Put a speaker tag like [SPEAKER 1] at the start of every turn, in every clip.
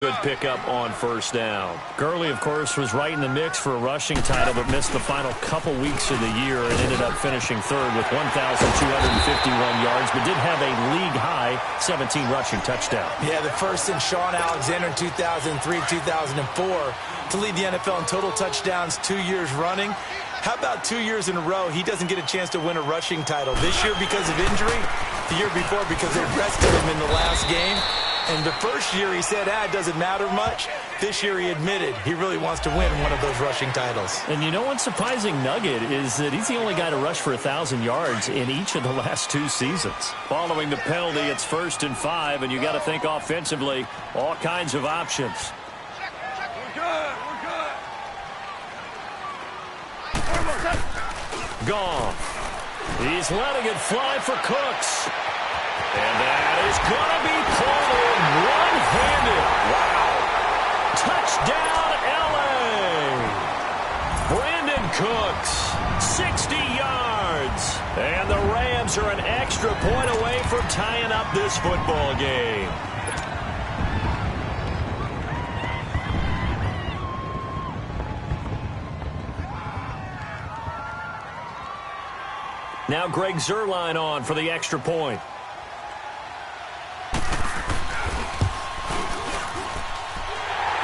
[SPEAKER 1] Good pickup on first down. Gurley, of course, was right in the mix for a rushing title, but missed the final couple weeks of the year and ended up finishing third with 1,251 yards, but did have a league-high 17 rushing touchdowns.
[SPEAKER 2] Yeah, the first in Sean Alexander in 2003-2004 to lead the NFL in total touchdowns 2 years running. How about 2 years in a row he doesn't get a chance to win a rushing title? This year because of injury, the year before because they rested him in the last game. And the first year he said, it doesn't matter much. This year he admitted he really wants to win one of those rushing titles.
[SPEAKER 1] And you know one surprising nugget is that he's the only guy to rush for 1,000 yards in each of the last 2 seasons. Following the penalty, it's 1st and 5, and you got to think offensively, all kinds of options. Gone. He's letting it fly for Cooks. And that is going to be pulled in one-handed. Wow. Touchdown, L.A. Brandon Cooks, 60 yards. And the Rams are an extra point away from tying up this football game. Now Greg Zuerlein on for the extra point.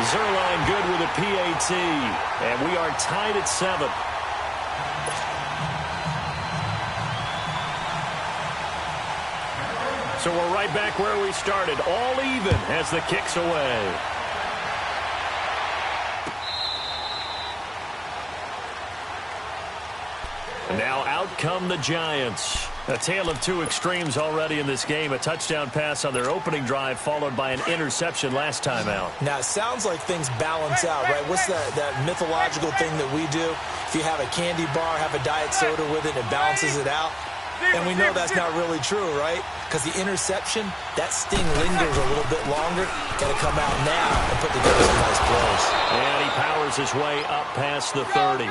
[SPEAKER 1] Zuerlein good with a PAT, and we are tied at 7. So we're right back where we started, all even as the kick's away. And now out come the Giants. A tale of 2 extremes already in this game. A touchdown pass on their opening drive followed by an interception last time out.
[SPEAKER 2] Now, it sounds like things balance out, right? What's that mythological thing that we do? If you have a candy bar, have a diet soda with it, it balances it out. And we know that's not really true, right? Because the interception, that sting lingers a little bit longer. Got to come out now and put together some nice plays.
[SPEAKER 1] And he powers his way up past the 30.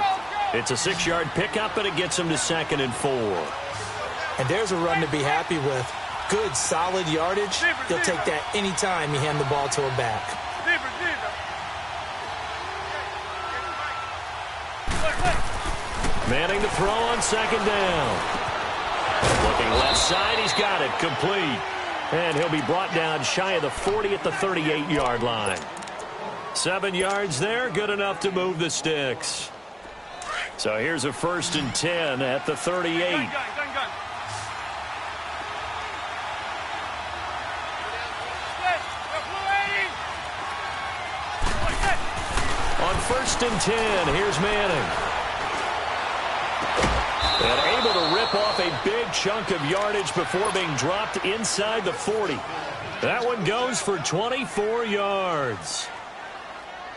[SPEAKER 1] It's a 6-yard pickup, and it gets him to 2nd and 4.
[SPEAKER 2] And there's a run to be happy with. Good, solid yardage. He'll take that anytime you hand the ball to a back.
[SPEAKER 1] Manning to throw on 2nd down. Looking left side, he's got it, complete. And he'll be brought down shy of the 40 at the 38-yard line. 7 yards there, good enough to move the sticks. So here's a 1st and 10 at the 38. On 1st and 10, here's Manning. And able to rip off a big chunk of yardage before being dropped inside the 40. That one goes for 24 yards.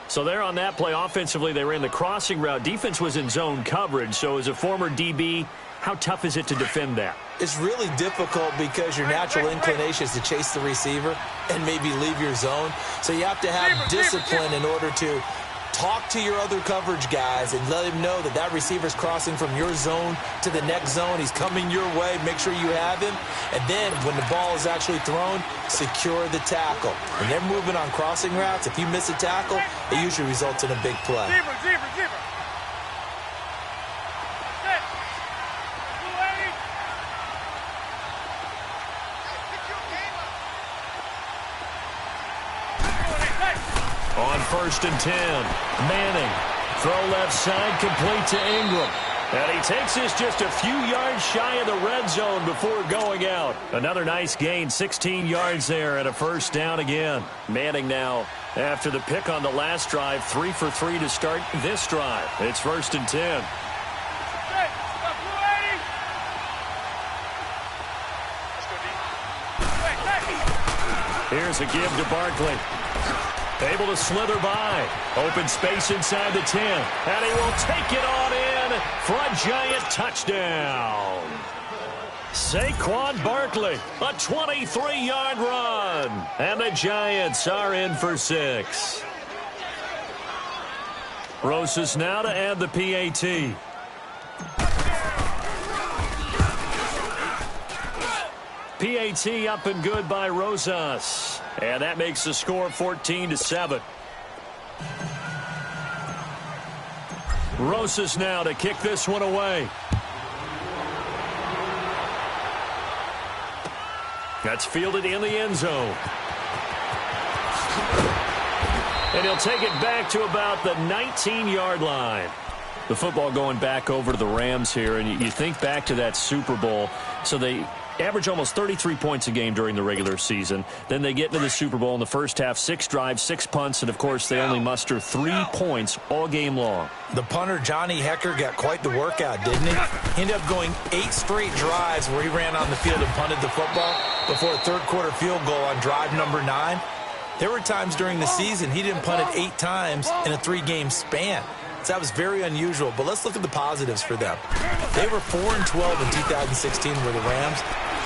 [SPEAKER 1] So there on that play, offensively, they ran the crossing route. Defense was in zone coverage. So as a former DB, how tough is it to defend that?
[SPEAKER 2] It's really difficult because your natural inclination is to chase the receiver and maybe leave your zone. So you have to have discipline in order to talk to your other coverage guys and let him know that that receiver's crossing from your zone to the next zone. He's coming your way. Make sure you have him. And then when the ball is actually thrown, secure the tackle. When they're moving on crossing routes, if you miss a tackle, it usually results in a big play.
[SPEAKER 1] On 1st and 10, Manning. Throw left side, complete to Ingram. And he takes this just a few yards shy of the red zone before going out. Another nice gain, 16 yards there and a 1st down again. Manning now, after the pick on the last drive, 3 for 3 to start this drive. It's 1st and 10. Here's a give to Barkley. Able to slither by. Open space inside the 10. And he will take it on in for a Giant touchdown. Saquon Barkley, a 23-yard run. And the Giants are in for 6. Rosas now to add the PAT. PAT up and good by Rosas. And that makes the score 14-7. Rosas now to kick this one away. That's fielded in the end zone. And he'll take it back to about the 19-yard line. The football going back over to the Rams here, and you think back to that Super Bowl. So they average almost 33 points a game during the regular season. Then they get into the Super Bowl in the first half, 6 drives, 6 punts, and, of course, they only muster 3 points all game long.
[SPEAKER 2] The punter, Johnny Hecker, got quite the workout, didn't he? He ended up going 8 straight drives where he ran on the field and punted the football before a third-quarter field goal on drive number 9. There were times during the season he didn't punt it 8 times in a 3-game span. So that was very unusual. But let's look at the positives for them. They were 4-12 in 2016 were the Rams.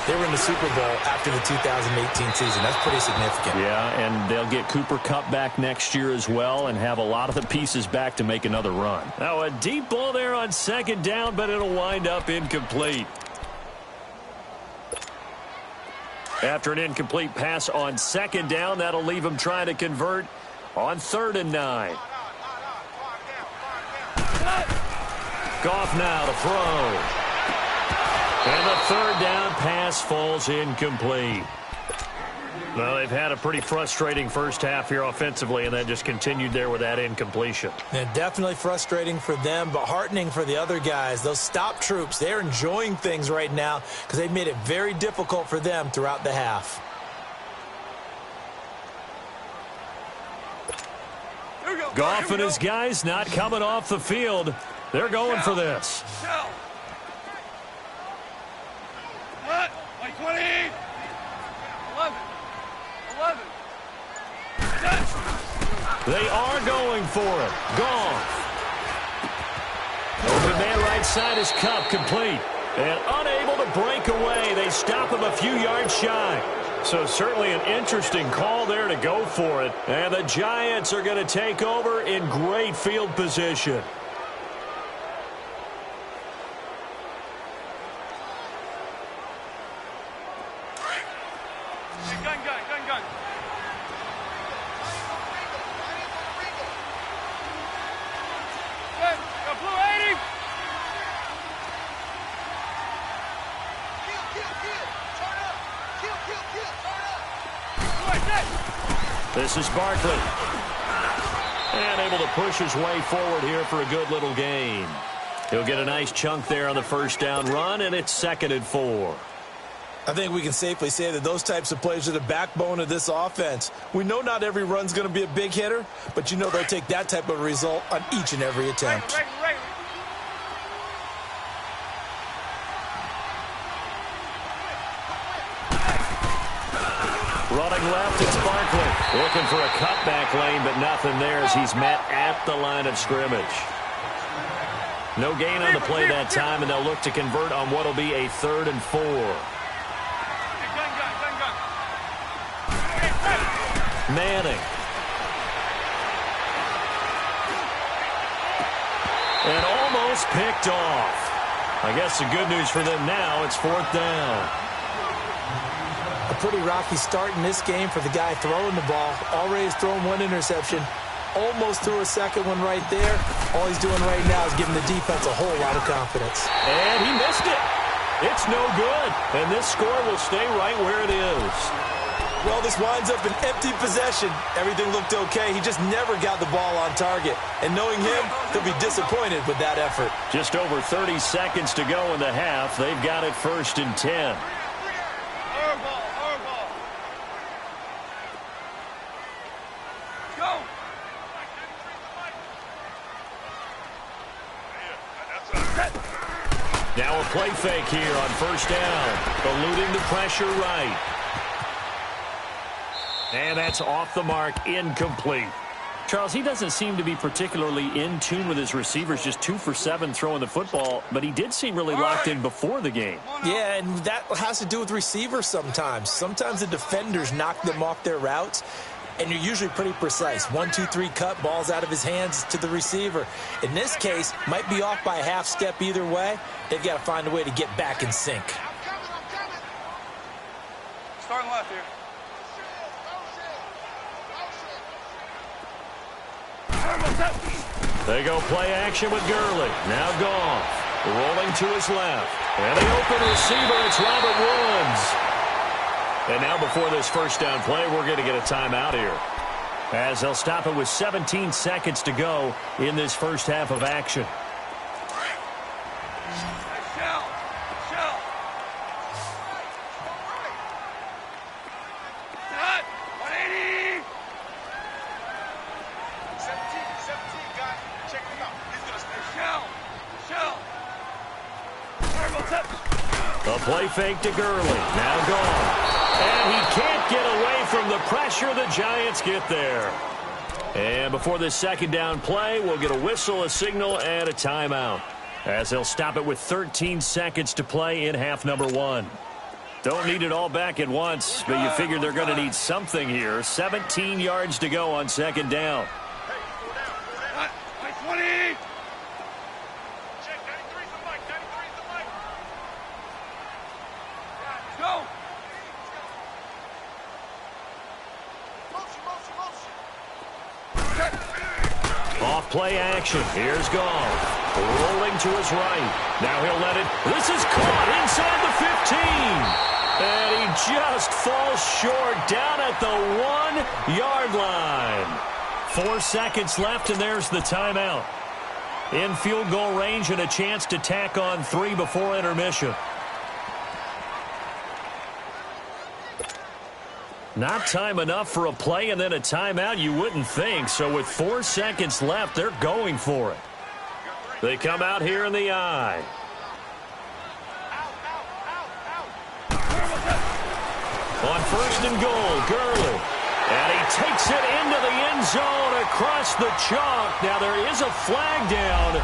[SPEAKER 2] They were in the Super Bowl after the 2018 season. That's pretty significant.
[SPEAKER 1] Yeah, and they'll get Cooper Kupp back next year as well and have a lot of the pieces back to make another run. Now a deep ball there on second down, but it'll wind up incomplete. After an incomplete pass on second down, that'll leave him trying to convert on 3rd and 9. Goff now to throw. And the 3rd down pass falls incomplete. Well, they've had a pretty frustrating first half here offensively, and then just continued there with that incompletion.
[SPEAKER 2] Yeah, definitely frustrating for them, but heartening for the other guys. Those stop troops, they're enjoying things right now because they've made it very difficult for them throughout the half.
[SPEAKER 1] Goff and his guys not coming off the field. They're going for this.
[SPEAKER 3] 20, 11.
[SPEAKER 1] They are going for it. Goff. Open man right side is Kupp, complete. And unable to break away. They stop him a few yards shy. So certainly an interesting call there to go for it. And the Giants are going to take over in great field position.
[SPEAKER 3] Gun. Go blue 80.
[SPEAKER 1] This is Barkley. And able to push his way forward here for a good little gain. He'll get a nice chunk there on the first down run, and it's 2nd and 4.
[SPEAKER 2] I think we can safely say that those types of plays are the backbone of this offense. We know not every run's going to be a big hitter, but you know they'll take that type of result on each and every attempt.
[SPEAKER 1] Running left, it's Barkley. Looking for a cutback lane, but nothing there as he's met at the line of scrimmage. No gain on the play that time, and they'll look to convert on what will be a 3rd and 4. Manning. And almost picked off. I guess the good news for them now, it's 4th down.
[SPEAKER 2] A pretty rocky start in this game for the guy throwing the ball. Already has thrown 1 interception. Almost threw a second one right there. All he's doing right now is giving the defense a whole lot of confidence.
[SPEAKER 1] And he missed it. It's no good. And this score will stay right where it is.
[SPEAKER 2] Well, this winds up an empty possession. Everything looked okay. He just never got the ball on target. And knowing him, he'll be disappointed with that effort.
[SPEAKER 1] Just over 30 seconds to go in the half. They've got it 1st and 10.
[SPEAKER 3] Go.
[SPEAKER 1] Now a play fake here on 1st down. Eluding the pressure right. And that's off the mark, incomplete. Charles, he doesn't seem to be particularly in tune with his receivers, just 2 for 7 throwing the football, but he did seem really locked in before the game.
[SPEAKER 2] Yeah, and that has to do with receivers sometimes. Sometimes the defenders knock them off their routes, and you're usually pretty precise. 1, 2, 3 cut, balls out of his hands to the receiver. In this case, might be off by a half step either way. They've got to find a way to get back in sync.
[SPEAKER 3] Starting left here.
[SPEAKER 1] They go play action with Gurley. Now Goff. Rolling to his left. And the open receiver, it's Robert Woods. And now before this first down play, we're going to get a timeout here, as they'll stop it with 17 seconds to go in this first half of action. A play fake to Gurley. Now gone. And he can't get away from the pressure. The Giants get there. And before this second down play, we'll get a whistle, a signal, and a timeout, as they'll stop it with 13 seconds to play in half number 1. Don't need it all back at once, but you figure they're going to need something here. 17 yards to go on second down. Off play action. Here's Goff. Rolling to his right. Now he'll let it. This is caught inside the 15. And he just falls short down at the 1-yard line. 4 seconds left, and there's the timeout. In field goal range and a chance to tack on 3 before intermission. Not time enough for a play and then a timeout, you wouldn't think. So with 4 seconds left, they're going for it. They come out here in the eye. On first and goal, Gurley. And he takes it into the end zone across the chalk. Now there is a flag down,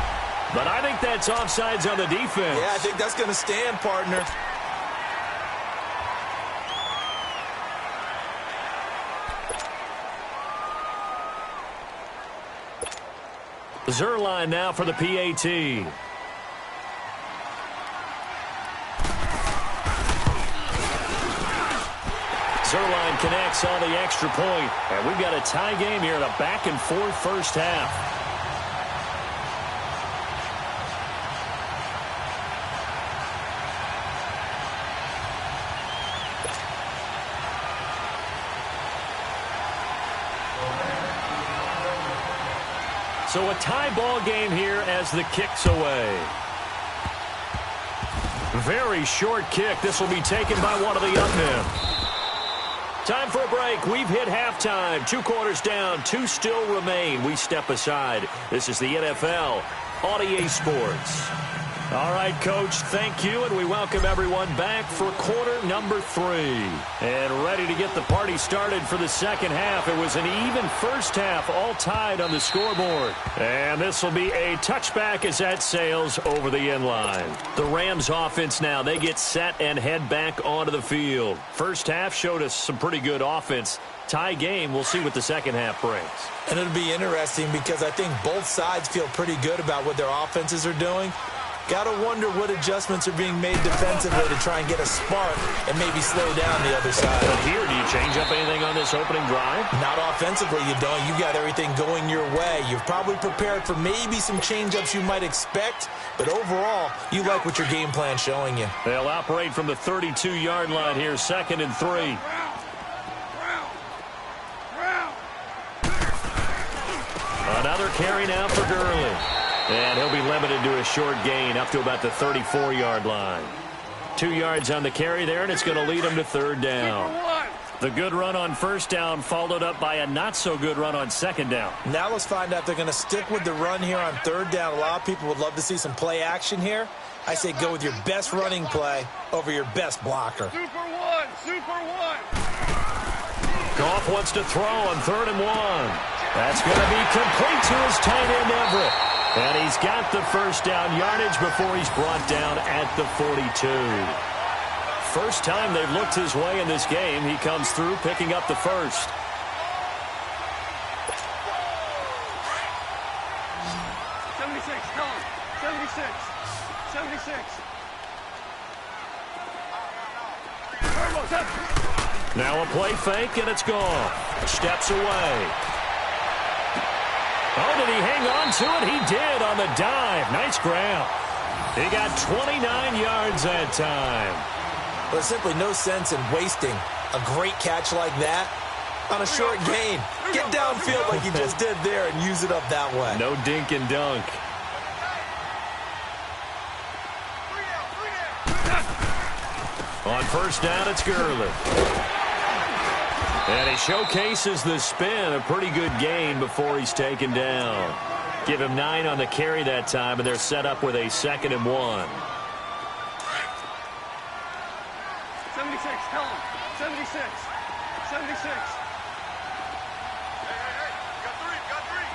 [SPEAKER 1] but I think that's offsides on the defense.
[SPEAKER 2] Yeah, I think that's going to stand, partner.
[SPEAKER 1] Zerline now for the PAT. Zerline connects on the extra point. And we've got a tie game here in a back-and-forth first half. So a tie ball game here as the kick's away. Very short kick. This will be taken by one of the young men. Time for a break. We've hit halftime. 2 quarters down. 2 still remain. We step aside. This is the NFL on EA Sports. All right, Coach, thank you, and we welcome everyone back for quarter number 3. And ready to get the party started for the second half. It was an even first half, all tied on the scoreboard. And this will be a touchback as that sails over the end line. The Rams offense now, they get set and head back onto the field. First half showed us some pretty good offense. Tie game, we'll see what the second half brings.
[SPEAKER 2] And it'll be interesting because I think both sides feel pretty good about what their offenses are doing. Got to wonder what adjustments are being made defensively to try and get a spark and maybe slow down the other side.
[SPEAKER 1] But here, do you change up anything on this opening drive?
[SPEAKER 2] Not offensively, you don't. You got everything going your way. You've probably prepared for maybe some change-ups you might expect, but overall, you like what your game plan's showing you.
[SPEAKER 1] They'll operate from the 32-yard line here, 2nd and 3. Another carry now for Gurley. And he'll be limited to a short gain up to about the 34-yard line. 2 yards on the carry there, and it's going to lead him to 3rd down. The good run on first down followed up by a not-so-good run on 2nd down.
[SPEAKER 2] Now let's find out if they're going to stick with the run here on 3rd down. A lot of people would love to see some play action here. I say go with your best running play over your best blocker.
[SPEAKER 3] Super one.
[SPEAKER 1] Goff wants to throw on 3rd and 1. That's going to be complete to his tight end, Everett. And he's got the first down yardage before he's brought down at the 42. First time they've looked his way in this game. He comes through picking up the first. Now a play fake, and it's gone. Steps away. Oh, did he hang on to it? He did on the dive. Nice grab. He got 29 yards that time.
[SPEAKER 2] There's simply no sense in wasting a great catch like that on a short gain. Get downfield like he just did there and use it up that way.
[SPEAKER 1] No dink and dunk. On first down, it's Gurley. And he showcases the spin, a pretty good gain before he's taken down. Give him 9 on the carry that time, and they're set up with a 2nd and 1.
[SPEAKER 3] 76, tell him. 76. 76. Hey, got three.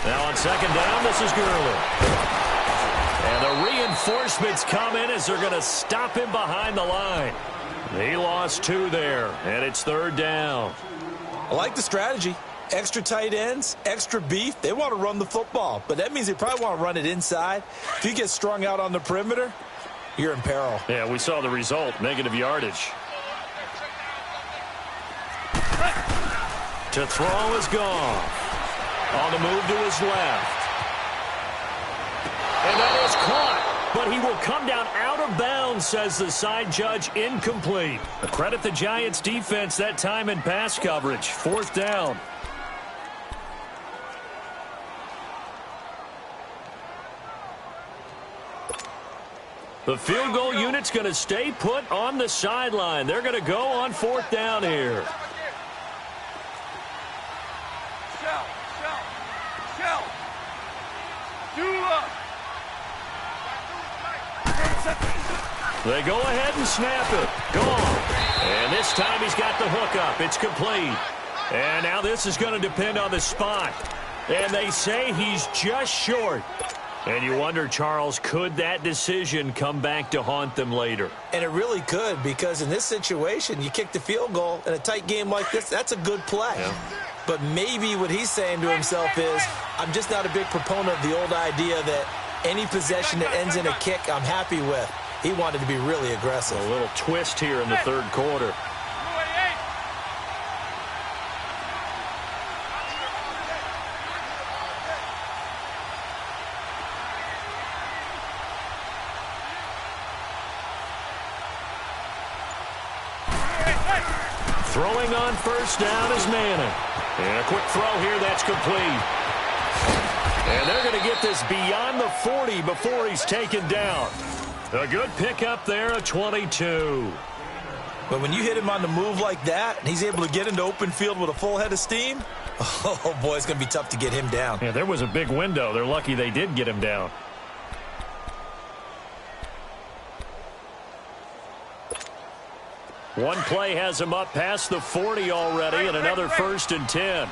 [SPEAKER 1] Now on 2nd down, this is Gurley. And the reinforcements come in as they're going to stop him behind the line. He lost 2 there, and it's 3rd down.
[SPEAKER 2] I like the strategy. Extra tight ends, extra beef. They want to run the football, but that means they probably want to run it inside. If you get strung out on the perimeter, you're in peril.
[SPEAKER 1] Yeah, we saw the result, negative yardage. To throw is gone. On the move to his left. And that is caught, but he will come down out of bounds, says the side judge, incomplete. Credit the Giants' defense that time in pass coverage. 4th down. The field goal unit's going to stay put on the sideline. They're going to go on 4th down here.
[SPEAKER 3] Shell. Dula.
[SPEAKER 1] They go ahead and snap it. Gone. And this time he's got the hook up. It's complete. And now this is going to depend on the spot. And they say he's just short. And you wonder, Charles, could that decision come back to haunt them later?
[SPEAKER 2] And it really could, because in this situation, you kick the field goal in a tight game like this, that's a good play.
[SPEAKER 1] Yeah.
[SPEAKER 2] But maybe what he's saying to himself is, I'm just not a big proponent of the old idea that any possession that ends in a kick I'm happy with. He wanted to be really aggressive.
[SPEAKER 1] A little twist here in the 3rd quarter. Throwing on first down is Manning. And a quick throw here, that's complete. And they're going to get this beyond the 40 before he's taken down. A good pickup there, a 22.
[SPEAKER 2] But when you hit him on the move like that, and he's able to get into open field with a full head of steam, oh boy, it's going to be tough to get him down.
[SPEAKER 1] Yeah, there was a big window. They're lucky they did get him down. One play has him up past the 40 already, and another 1st and 10.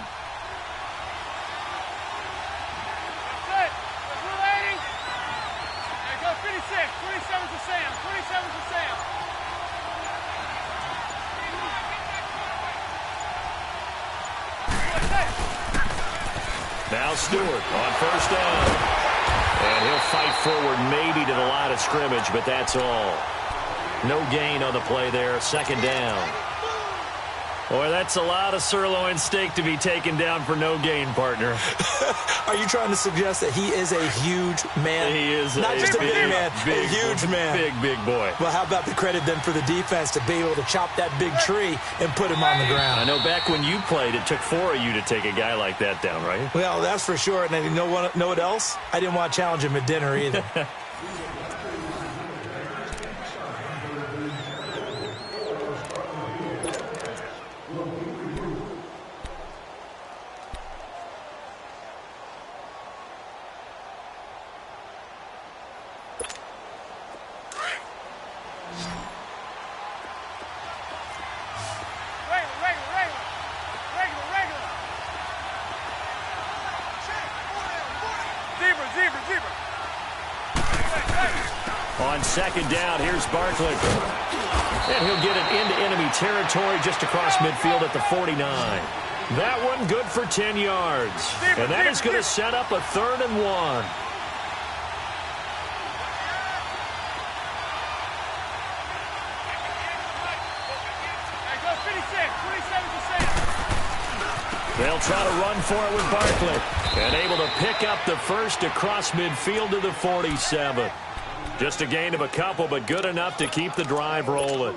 [SPEAKER 1] Now Stewart on first down. And he'll fight forward maybe to the line of scrimmage, but that's all. No gain on the play there. 2nd down. Boy, that's a lot of sirloin steak to be taken down for no gain, partner.
[SPEAKER 2] Are you trying to suggest that he is a huge man?
[SPEAKER 1] He is
[SPEAKER 2] not just a big man,
[SPEAKER 1] big,
[SPEAKER 2] a huge man.
[SPEAKER 1] Big boy.
[SPEAKER 2] Well, how about the credit then for the defense to be able to chop that big tree and put him on the ground?
[SPEAKER 1] I know back when you played, it took 4 of you to take a guy like that down, right?
[SPEAKER 2] Well, that's for sure. And then you know what else? I didn't want to challenge him at dinner either.
[SPEAKER 1] On 2nd down, here's Barkley. And he'll get it into enemy territory just across midfield at the 49. That one good for 10 yards. And that is going to set up a 3rd and 1. They'll try to run for it with Barkley. And able to pick up the first across midfield to the 47. Just a gain of a couple, but good enough to keep the drive rolling.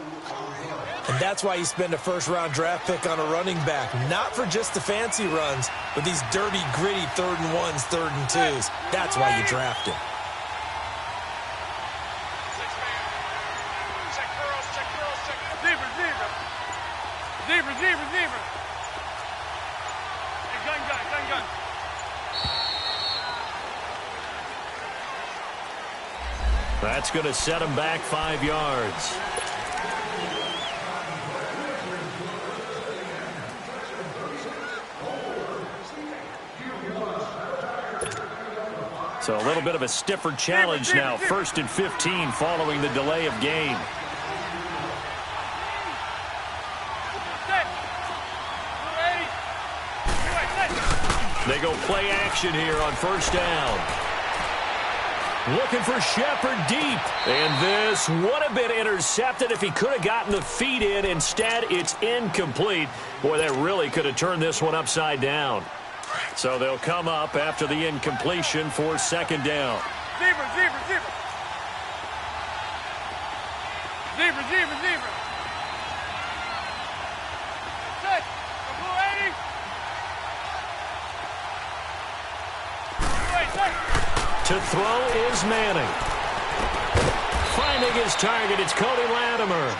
[SPEAKER 2] And that's why you spend a first-round draft pick on a running back. Not for just the fancy runs, but these dirty, gritty 3rd and 1s, 3rd and 2s. That's why you draft him.
[SPEAKER 3] Zebra. Hey, gun.
[SPEAKER 1] That's going to set him back 5 yards. So a little bit of a stiffer challenge now. 1st and 15 following the delay of game. They go play action here on 1st down. Looking for Shepard deep. And this would have been intercepted if he could have gotten the feet in. Instead, it's incomplete. Boy, that really could have turned this one upside down. So they'll come up after the incompletion for 2nd down.
[SPEAKER 3] Zebra. Set. Blue 80.
[SPEAKER 1] To throw is Manning. Finding his target, it's Cody Latimer.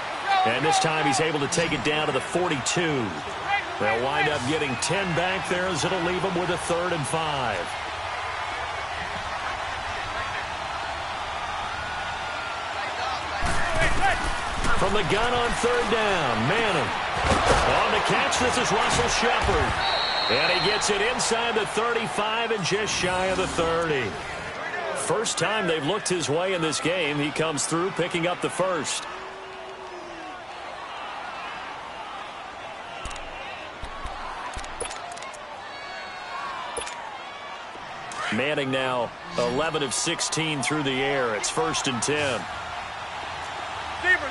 [SPEAKER 1] And this time he's able to take it down to the 42. They'll wind up getting 10 back there as it'll leave them with a 3rd and 5. From the gun on 3rd down, Manning. On to catch, this is Russell Shepard. And he gets it inside the 35 and just shy of the 30. First time they've looked his way in this game. He comes through picking up the first. Manning now 11 of 16 through the air. It's 1st and 10.
[SPEAKER 3] Zebra.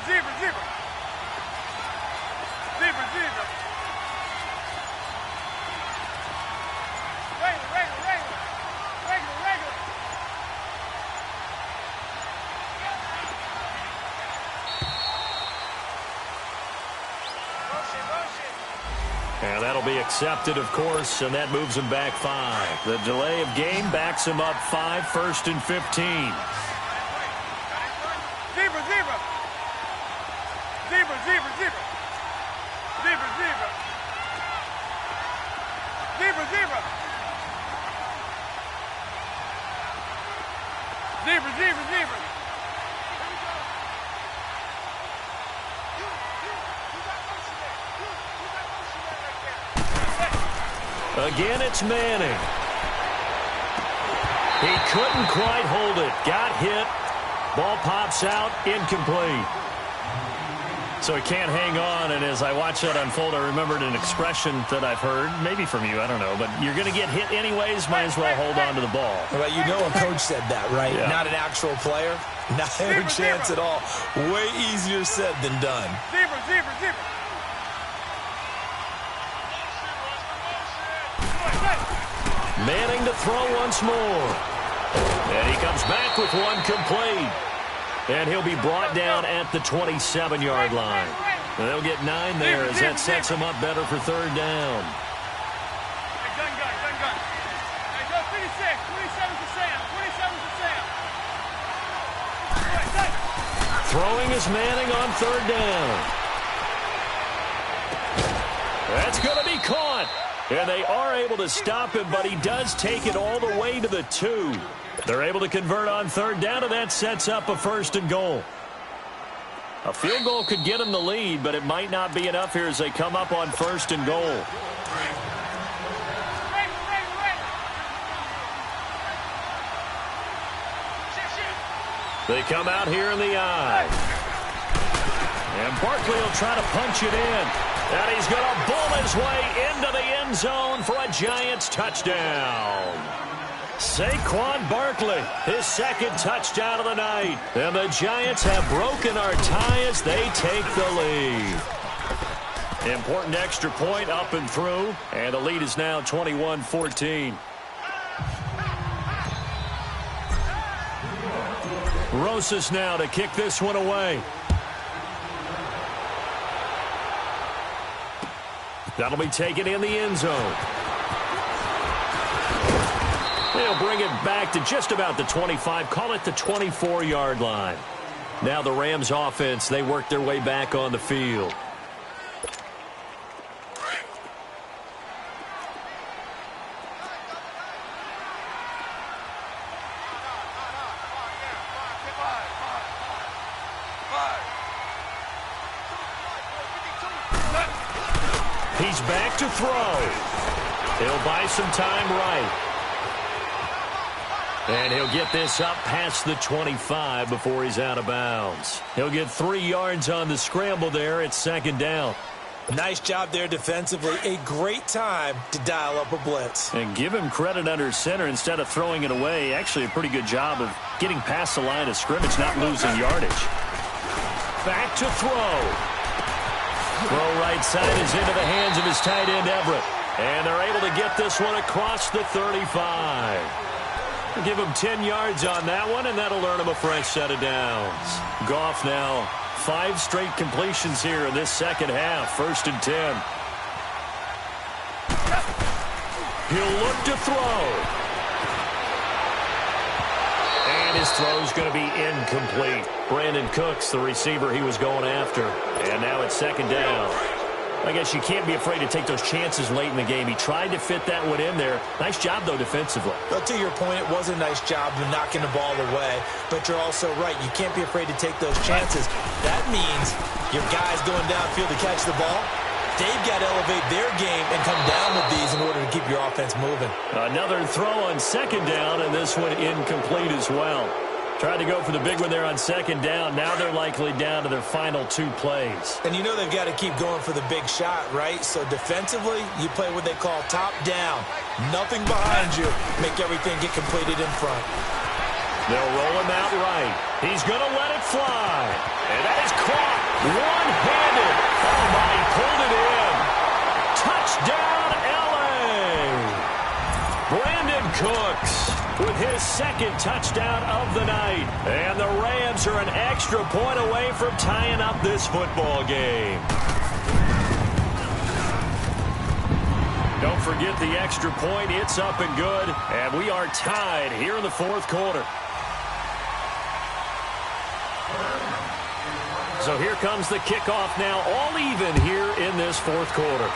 [SPEAKER 1] And that'll be accepted, of course, and that moves him back 5. The delay of game backs him up 5, 1st and 15.
[SPEAKER 3] Zebra.
[SPEAKER 1] Again, it's Manning. He couldn't quite hold it. Got hit. Ball pops out. Incomplete. So he can't hang on, and as I watch that unfold, I remembered an expression that I've heard, maybe from you, I don't know, but you're going to get hit anyways, might as well hold on to the ball.
[SPEAKER 2] Well, you know a coach said that, right?
[SPEAKER 1] Yeah.
[SPEAKER 2] Not an actual player. Not a chance at all. Way easier said than done.
[SPEAKER 3] Zebra.
[SPEAKER 1] Manning to throw once more. And he comes back with one complete. And he'll be brought down at the 27-yard line. And they'll get 9 there as that sets him up better for 3rd down.
[SPEAKER 3] Hey, gun. Hey, go 26. 27 to Sam. 27 to Sam.
[SPEAKER 1] Throwing is Manning on 3rd down. That's going to be caught. And they are able to stop him, but he does take it all the way to the 2. They're able to convert on 3rd down, and that sets up a 1st and goal. A field goal could get them the lead, but it might not be enough here as they come up on 1st and goal. They come out here in the eye. And Barkley will try to punch it in. And he's going to bull his way into the end zone for a Giants touchdown. Saquon Barkley, his 2nd touchdown of the night. And the Giants have broken our tie as they take the lead. Important extra point up and through, and the lead is now 21-14. Rosas now to kick this one away. That'll be taken in the end zone. They'll bring it back to just about the 25, call it the 24-yard line. Now the Rams offense, they work their way back on the field. He's back to throw. He'll buy some time right. And he'll get this up past the 25 before he's out of bounds. He'll get 3 yards on the scramble there. It's second down.
[SPEAKER 2] Nice job there defensively. A great time to dial up a blitz.
[SPEAKER 1] And give him credit under center instead of throwing it away. Actually a pretty good job of getting past the line of scrimmage, not losing yardage. Back to throw. Throw right side is into the hands of his tight end, Everett. And they're able to get this one across the 35. Give him 10 yards on that one, and that'll earn him a fresh set of downs. Goff now 5 straight completions here in this second half. 1st and 10. He'll look to throw. And his throw's going to be incomplete. Brandon Cooks, the receiver he was going after. And now it's second down. I guess you can't be afraid to take those chances late in the game. He tried to fit that one in there. Nice job, though, defensively.
[SPEAKER 2] Well, to your point, it was a nice job of knocking the ball away. But you're also right. You can't be afraid to take those chances. That means your guys going downfield to catch the ball, they've got to elevate their game and come down with these in order to keep your offense moving.
[SPEAKER 1] Another throw on second down, and this one incomplete as well. Tried to go for the big one there on second down. Now they're likely down to their final 2 plays.
[SPEAKER 2] And you know they've got to keep going for the big shot, right? So defensively, you play what they call top down. Nothing behind you. Make everything get completed in front.
[SPEAKER 1] They'll roll him out right. He's going to let it fly. And that is caught one-handed. Oh, my, he pulled it in. Touchdown, L.A. Brandon Cooks with his second touchdown of the night. And the Rams are an extra point away from tying up this football game. Don't forget the extra point. It's up and good. And we are tied here in the 4th quarter. So here comes the kickoff now, all even here in this 4th quarter.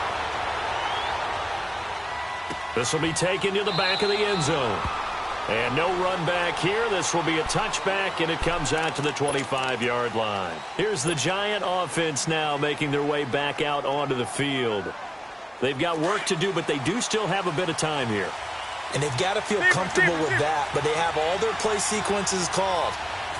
[SPEAKER 1] This will be taken to the back of the end zone. And no run back here. This will be a touchback, and it comes out to the 25-yard line. Here's the Giant offense now making their way back out onto the field. They've got work to do, but they do still have a bit of time here.
[SPEAKER 2] And they've got to feel comfortable with that, but they have all their play sequences called.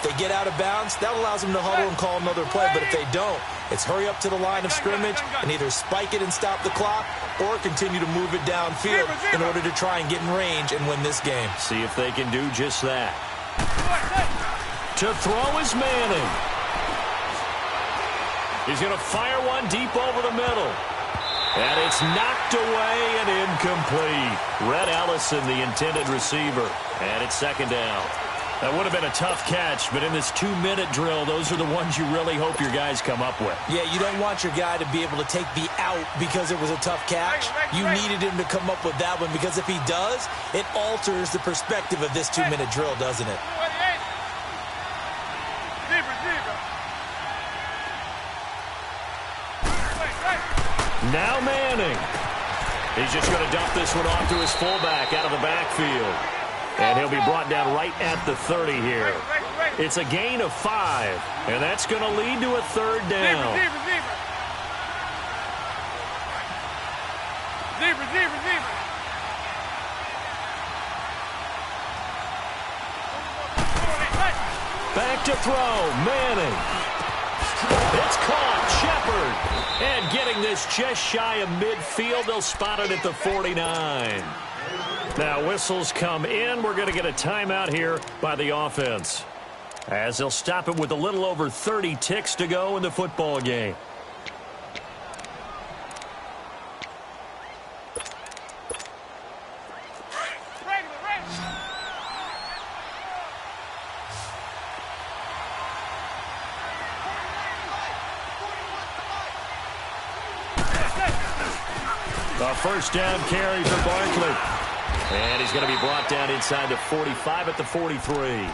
[SPEAKER 2] If they get out of bounds, that allows them to huddle and call another play. But if they don't, it's hurry up to the line of scrimmage and either spike it and stop the clock or continue to move it downfield in order to try and get in range and win this game.
[SPEAKER 1] See if they can do just that. To throw is Manning. He's going to fire one deep over the middle. And it's knocked away and incomplete. Red Ellison, the intended receiver. And it's second down. That would have been a tough catch, but in this 2-minute drill, those are the ones you really hope your guys come up with.
[SPEAKER 2] Yeah, you don't want your guy to be able to take the out because it was a tough catch. You needed him to come up with that one because if he does, it alters the perspective of this 2-minute drill, doesn't it?
[SPEAKER 1] Now Manning. He's just going to dump this one off to his fullback out of the backfield. And he'll be brought down right at the 30 here. It's a gain of 5, and that's going to lead to a 3rd down. Back to throw, Manning. It's caught, Shepard. And getting this just shy of midfield, they'll spot it at the 49. Now whistles come in. We're going to get a timeout here by the offense, as they'll stop it with a little over 30 ticks to go in the football game. A first down carry for Barkley. And he's going to be brought down inside the 45 at the 43.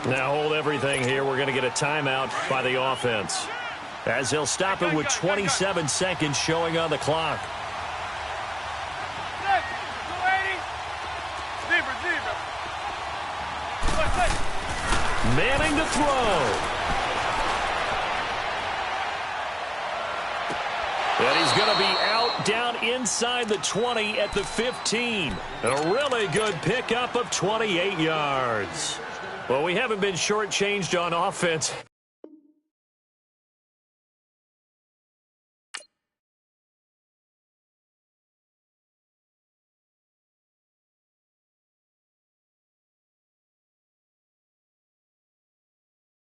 [SPEAKER 1] Now hold everything here. We're going to get a timeout by the offense, as they'll stop it with 27 seconds showing on the clock. Manning to throw. And he's going to be out down inside the 20 at the 15. A really good pickup of 28 yards. Well, we haven't been shortchanged on offense